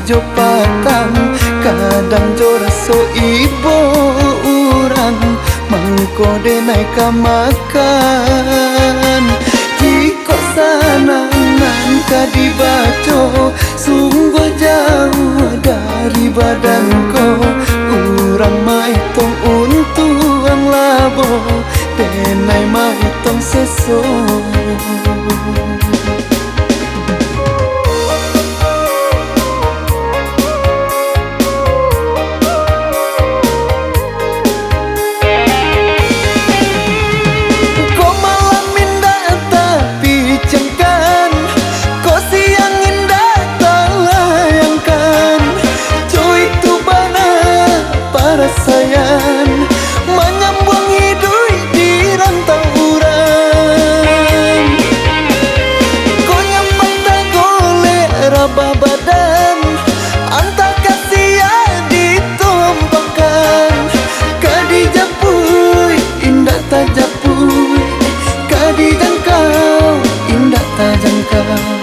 jo patang, kadang jo raso ibo urang mangko de naik makan. Jiko sanangan kadibaco sungguh jauh dari badanku. Urang maitong untuang labo denai maitong seso. Sayan menyambung hidup di rantau urang. Kau yang patah golek rabah badan, anta kasia ditumpahkan. Kadi japui indah tak japui, kadi jangkau indah tak jangkau.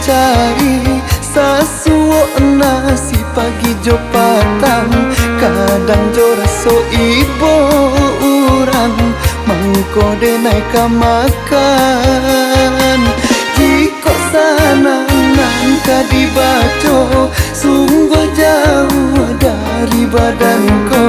Cari sasuo nasi pagi jo patang, kadang jo raso ibo urang mangko de naik makan. Jiko sanangan kadibaco sungguh jauh dari badanku.